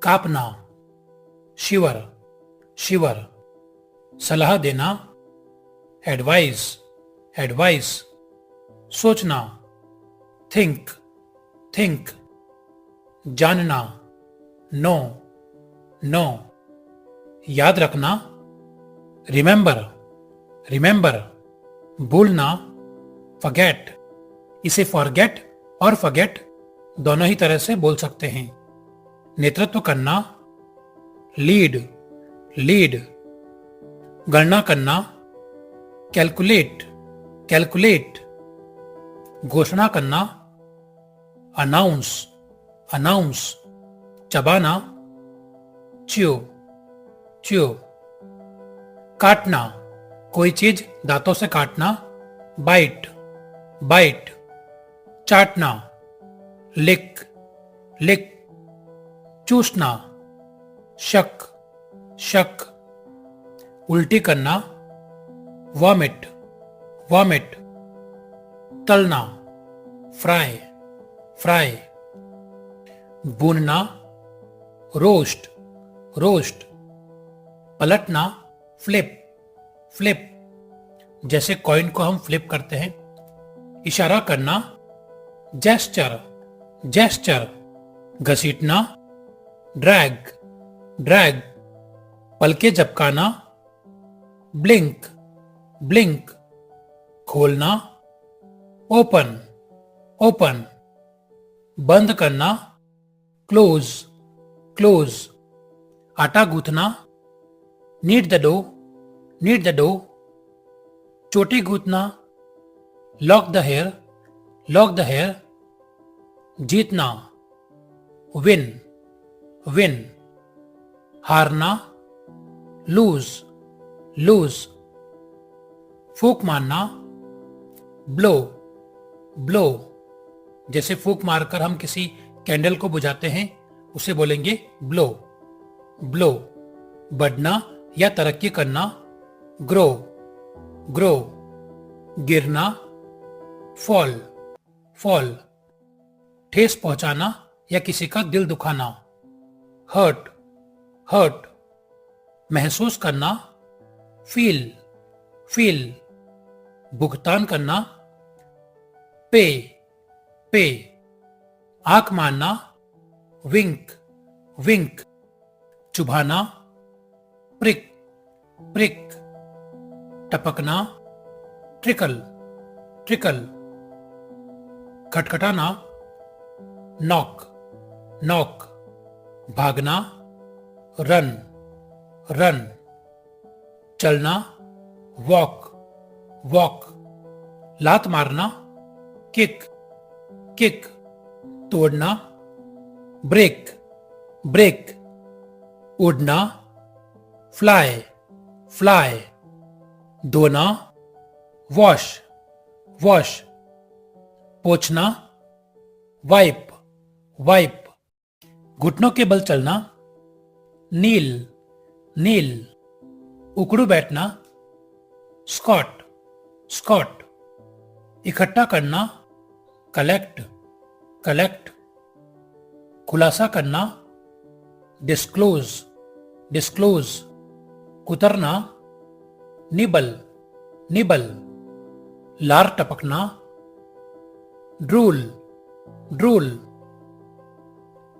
कांपना, शिवर, शिवर। सलाह देना, advice, advice. सोचना, थिंक, थिंक। जानना, नो, नो। याद रखना, रिमेंबर, रिमेंबर। भूलना, फॉरगेट। इसे फॉरगेट और फॉरगेट दोनों ही तरह से बोल सकते हैं। नेतृत्व करना, लीड, लीड। गणना करना, कैलकुलेट, कैलकुलेट। घोषणा करना, अनाउंस, अनाउंस। चबाना, च्यू, च्यू। काटना, कोई चीज दांतों से काटना, बाइट, बाइट। चाटना, लिक, लिक। चूसना, शक, शक। उल्टी करना, वॉमिट, वॉमिट। तलना, फ्राई, फ्राई। भूनना, रोस्ट, रोस्ट। पलटना, फ्लिप, फ्लिप। जैसे कॉइन को हम फ्लिप करते हैं। इशारा करना, जेस्चर, जेस्चर। घसीटना, ड्रैग, ड्रैग। पलके झपकाना, ब्लिंक, ब्लिंक। खोलना, ओपन, ओपन। बंद करना, क्लोज, क्लोज। आटा गूंथना, knead the dough, knead the dough. चोटी गूंथना, lock the hair, lock the hair. जीतना, विन, विन। हारना, लूज, लूज। फूंक मारना, ब्लो, ब्लो। जैसे फूंक मारकर हम किसी कैंडल को बुझाते हैं, उसे बोलेंगे ब्लो, ब्लो। बढ़ना या तरक्की करना, ग्रो, ग्रो। गिरना, फॉल, फॉल। ठेस पहुंचाना या किसी का दिल दुखाना, हर्ट, हर्ट। महसूस करना, फील, फील। भुगतान करना, पे, पे। आंख मारना, विंक, विंक। चुभाना, प्रिक, प्रिक। टपकना, ट्रिकल, ट्रिकल। खटखटाना, नॉक, नॉक। भागना, रन, रन। चलना, वॉक, वॉक। लात मारना, किक, किक। तोड़ना, ब्रेक, ब्रेक। उड़ना, फ्लाई, फ्लाई। धोना, वॉश, वॉश। पोंछना, वाइप, वाइप। घुटनों के बल चलना, नील, नील। उकड़ू बैठना, स्कॉट, स्कॉट। इकट्ठा करना, कलेक्ट, कलेक्ट। खुलासा करना, डिस्क्लोज, डिस्क्लोज। कुतरना, निबल, निबल। लार टपकना, ड्रूल, ड्रूल।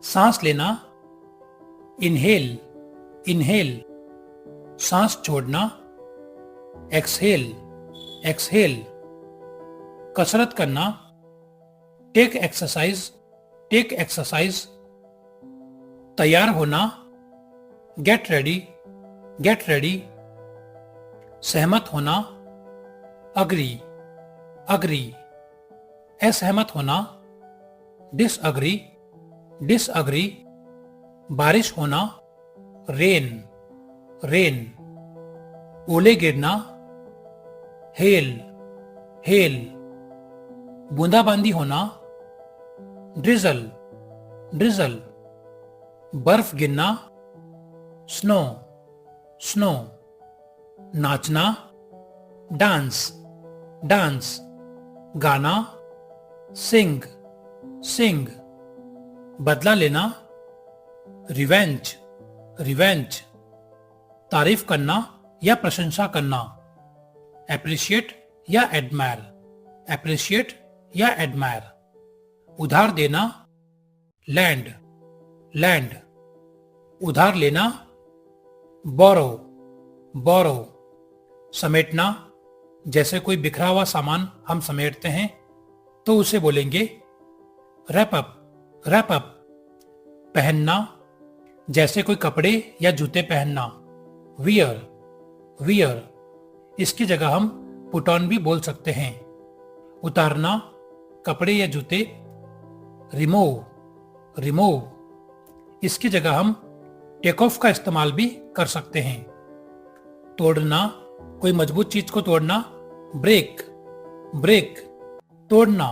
सांस लेना, इनहेल, इनहेल। सांस छोड़ना, एक्सहेल, एक्सहेल। कसरत करना, टेक एक्सरसाइज, टेक एक्सरसाइज। तैयार होना, गेट रेडी, गेट रेडी। सहमत होना, अग्री, अग्री। असहमत होना, डिसअग्री, डिसअग्री। बारिश होना, रेन, रेन। ओले गिरना, हेल, हेल। बूंदाबांदी होना, ड्रिजल, ड्रिजल। बर्फ गिरना, स्नो, स्नो। नाचना, डांस, डांस। गाना, सिंग, सिंग। बदला लेना, रिवेंज, रिवेंज, तारीफ करना या प्रशंसा करना। एप्रिशिएट या एडमायर, एप्रिशिएट या एडमायर। उधार देना, लैंड, लैंड। उधार लेना, बोरो, बोरो। समेटना, जैसे कोई बिखरा हुआ सामान हम समेटते हैं तो उसे बोलेंगे रैप अप, रैप अप। पहनना, जैसे कोई कपड़े या जूते पहनना, वियर, वियर। इसकी जगह हम पुट ऑन भी बोल सकते हैं। उतारना, कपड़े या जूते, रिमूव, रिमूव। इसकी जगह हम टेक ऑफ का इस्तेमाल भी कर सकते हैं। तोड़ना, कोई मजबूत चीज को तोड़ना, ब्रेक, ब्रेक। तोड़ना,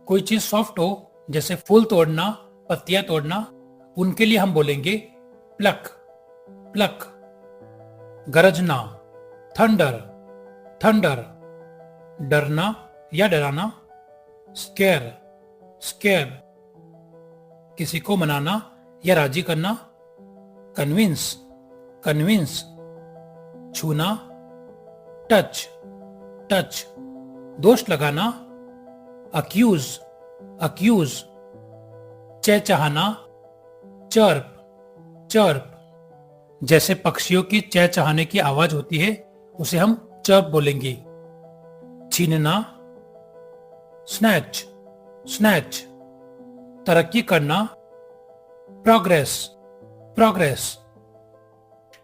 कोई चीज सॉफ्ट हो जैसे फूल तोड़ना, पत्तियां तोड़ना, उनके लिए हम बोलेंगे प्लक, प्लक। गरजना, थंडर, थंडर। डरना या डराना, स्केयर, स्केयर। किसी को मनाना या राजी करना, कन्विंस, कन्विंस। छूना, टच, टच। दोष लगाना, अक्यूज, अक्यूज। चहचहाना, चर्प, चर्प। जैसे पक्षियों की चहचहाने की आवाज होती है उसे हम चर्प बोलेंगे। छीनना, स्नैच, स्नैच। तरक्की करना, प्रोग्रेस, प्रोग्रेस।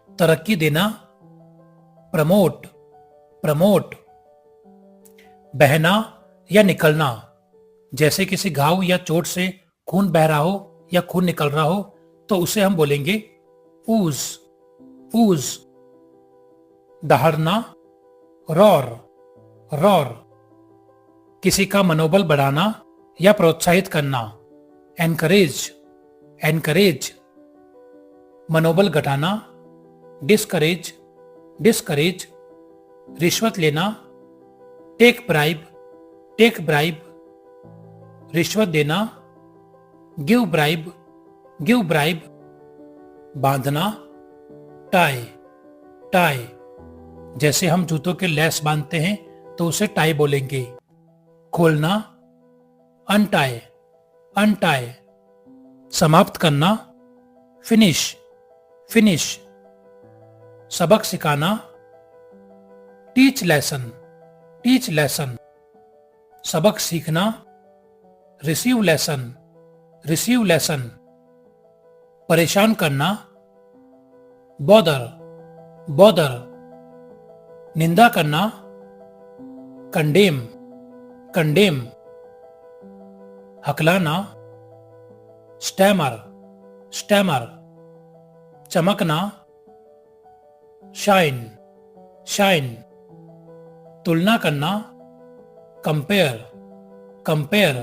तरक्की देना, प्रमोट, प्रमोट। बहना या निकलना, जैसे किसी घाव या चोट से खून बह रहा हो या खून निकल रहा हो तो उसे हम बोलेंगे ऊज, ऊज। दहाड़ना, रॉर, रॉर। किसी का मनोबल बढ़ाना या प्रोत्साहित करना, एनकरेज, एनकरेज। मनोबल घटाना, डिस्करेज, डिस्करेज। रिश्वत लेना, टेक ब्राइब, टेक ब्राइब। रिश्वत देना, गिव ब्राइब, गिव ब्राइब। बांधना, टाई, टाई। जैसे हम जूतों के लेस बांधते हैं तो उसे टाई बोलेंगे। खोलना, अनटाई, अनटाई। समाप्त करना, फिनिश, फिनिश। सबक सिखाना, टीच लेसन, टीच लेसन। सबक सीखना, रिसीव लेसन, रिसीव लेसन। परेशान करना, बॉदर, बॉदर। निंदा करना, कंडेम, कंडेम। हकलाना, स्टैमर, स्टैमर। चमकना, शाइन, शाइन। तुलना करना, कंपेयर, कंपेयर।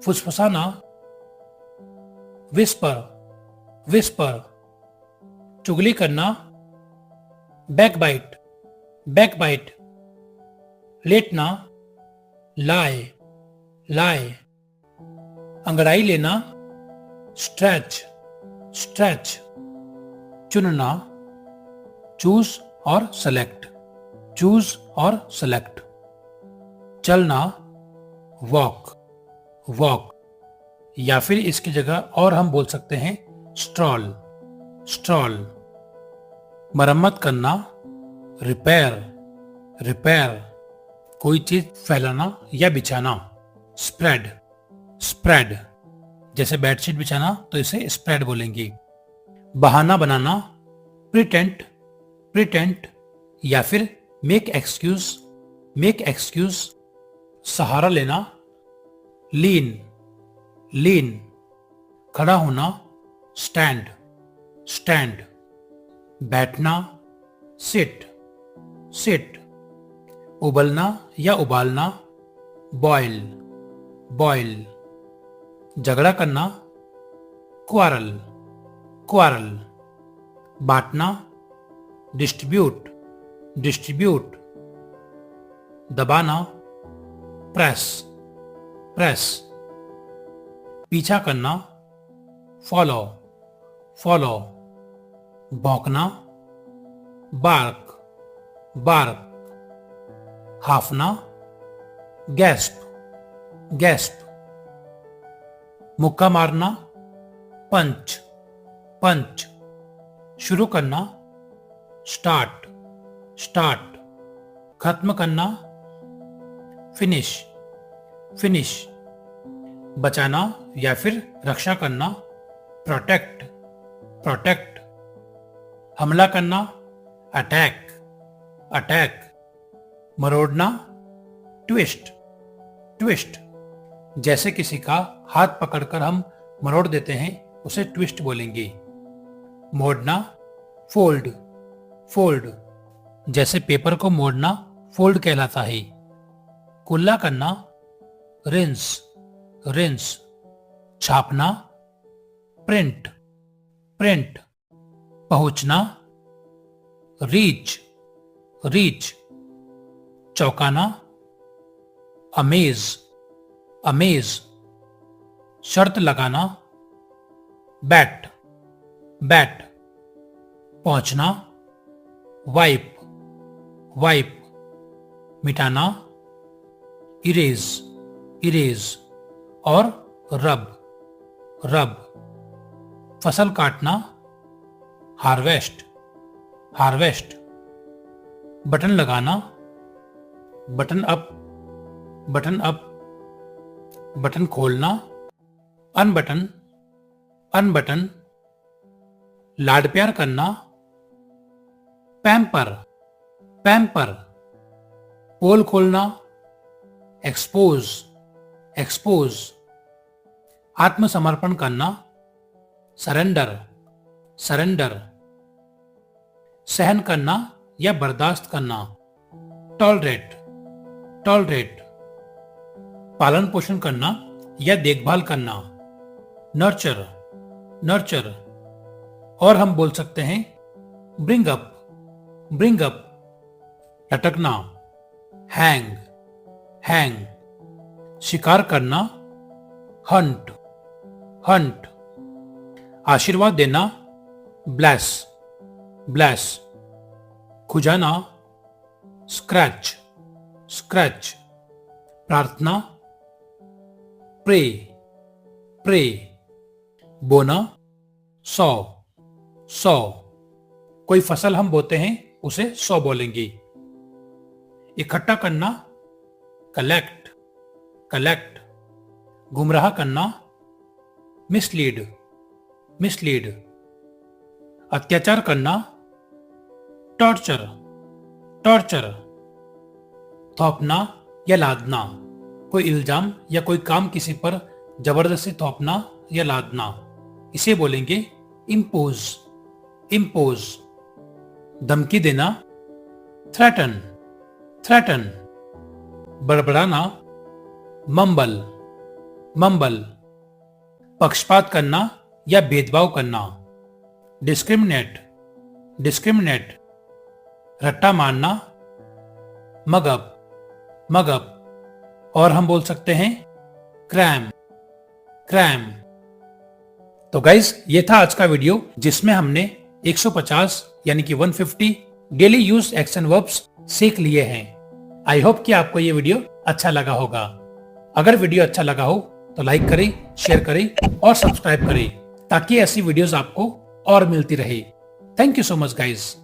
फुसफुसाना, विस्पर, विस्पर। चुगली करना, बैकबाइट, बैकबाइट। लेटना, लाए, लाए। अंगड़ाई लेना, स्ट्रेच, स्ट्रेच। चुनना, चूज और सेलेक्ट, चूज और सेलेक्ट। चलना, वॉक, वॉक। या फिर इसकी जगह और हम बोल सकते हैं स्ट्रॉल, स्ट्रॉल। मरम्मत करना, रिपेयर, रिपेयर। कोई चीज फैलाना या बिछाना, स्प्रेड, स्प्रेड। जैसे बेडशीट बिछाना तो इसे स्प्रेड बोलेंगे। बहाना बनाना, प्रिटेंट, प्रिटेंट। या फिर मेक एक्सक्यूज, मेक एक्सक्यूज। सहारा लेना, लीन, लीन। खड़ा होना, स्टैंड, स्टैंड। बैठना, सिट, सिट। उबलना या उबालना, बॉयल, बॉयल। झगड़ा करना, क्वारल, क्वारल। बांटना, डिस्ट्रीब्यूट, डिस्ट्रीब्यूट। दबाना, प्रेस, प्रेस। पीछा करना, फॉलो फॉलो, भौंकना, बार्क बार्क, हाफना, गैस्प गैस्प, मुक्का मारना, पंच पंच, शुरू करना, स्टार्ट स्टार्ट, खत्म करना, फिनिश फिनिश, बचाना या फिर रक्षा करना, प्रोटेक्ट प्रोटेक्ट, हमला करना, अटैक अटैक, मरोड़ना, ट्विस्ट ट्विस्ट, जैसे किसी का हाथ पकड़कर हम मरोड़ देते हैं उसे ट्विस्ट बोलेंगे। मोड़ना, फोल्ड फोल्ड, जैसे पेपर को मोड़ना फोल्ड कहलाता है। कुल्ला करना, रिंस रिंस, छापना, प्रिंट प्रिंट, पहुंचना, रीच रीच, चौंकाना, अमेज अमेज, शर्त लगाना, बैट बैट, पहुंचना, वाइप वाइप, मिटाना, इरेज इरेज, और रब रब, फसल काटना, हार्वेस्ट हार्वेस्ट, बटन लगाना, button up button up, button खोलना, अनबटन अनबटन, लाड प्यार करना, पैम्पर पैम्पर, पोल खोलना, एक्सपोज एक्सपोज, आत्मसमर्पण करना, सरेंडर सरेंडर, सहन करना या बर्दाश्त करना, टॉलरेट टॉलरेट, पालन पोषण करना या देखभाल करना, नर्चर नर्चर, और हम बोल सकते हैं ब्रिंग अप, लटकना, हैंग हैंग, शिकार करना, हंट हंट, आशीर्वाद देना, ब्लेस ब्लेस, खुजाना, स्क्रैच स्क्रैच, प्रार्थना, प्रे प्रे, बोना, सौ सौ, कोई फसल हम बोते हैं उसे सौ बोलेंगे। इकट्ठा करना, कलेक्ट कलेक्ट, गुमराह करना, मिसलीड मिसलीड, अत्याचार करना, टॉर्चर टॉर्चर, थोपना या लादना, कोई इल्जाम या कोई काम किसी पर जबरदस्ती थोपना या लादना, इसे बोलेंगे इम्पोज इम्पोज, धमकी देना, थ्रेटन थ्रेटन, बड़बड़ाना, मम्बल मम्बल, पक्षपात करना या भेदभाव करना, डिस्क्रिमिनेट डिस्क्रिमिनेट, रट्टा मारना, मगअप मगअप, और हम बोल सकते हैं क्रैम क्रैम। तो गाइस, ये था आज का वीडियो जिसमें हमने 150 यानी कि 150 डेली यूज एक्शन वर्ब्स सीख लिए हैं। आई होप कि आपको ये वीडियो अच्छा लगा होगा। अगर वीडियो अच्छा लगा हो तो लाइक करें, शेयर करें और सब्सक्राइब करें ताकि ऐसी वीडियोस आपको और मिलती रहे। Thank you so much guys.